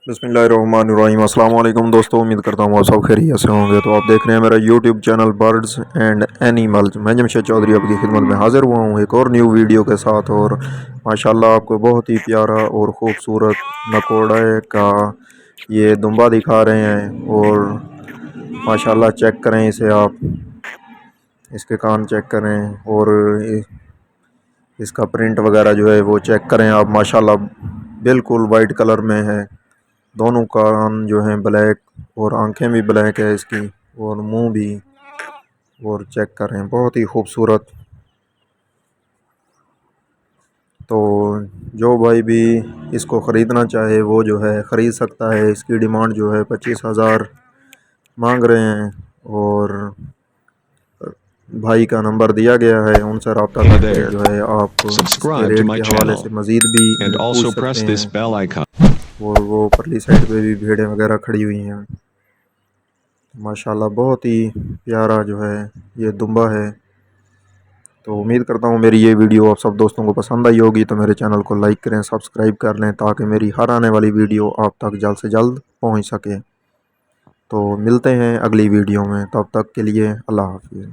बिस्मिल्लाहिर्रहमानिर्रहीम। अस्सलाम वालेकुम दोस्तों, उम्मीद करता हूँ आप सब खैरियत से होंगे। तो आप देख रहे हैं मेरा YouTube channel birds and animals. मैं जमशेद चौधरी आपकी खिदमत में हाज़िर हुआ हूँ एक और न्यू वीडियो के साथ। और माशाल्लाह आपको बहुत ही प्यारा और ख़ूबसूरत नकोड़े का ये दुम्बा दिखा रहे हैं। और माशाल्लाह चेक करें इसे आप, इसके कान चेक करें और इसका प्रिंट वगैरह जो है वो चेक करें आप। माशाल्लाह बिल्कुल वाइट कलर में है, दोनों कान जो हैं ब्लैक और आंखें भी ब्लैक है इसकी और मुंह भी। और चेक करें, बहुत ही खूबसूरत। तो जो भाई भी इसको ख़रीदना चाहे वो जो है ख़रीद सकता है। इसकी डिमांड जो है 25,000 मांग रहे हैं। और भाई का नंबर दिया गया है, उनसे रब्ता करके जो है आप इसके रेट के हवाले से मज़ीद भी पूछ सकते हैं। और वो परली साइड पे भी भेड़ें वगैरह खड़ी हुई हैं। माशाल्लाह बहुत ही प्यारा जो है ये दुम्बा है। तो उम्मीद करता हूँ मेरी ये वीडियो आप सब दोस्तों को पसंद आई होगी। तो मेरे चैनल को लाइक करें, सब्सक्राइब कर लें, ताकि मेरी हर आने वाली वीडियो आप तक जल्द से जल्द पहुँच सके। तो मिलते हैं अगली वीडियो में, तब तक के लिए अल्लाह हाफिज़।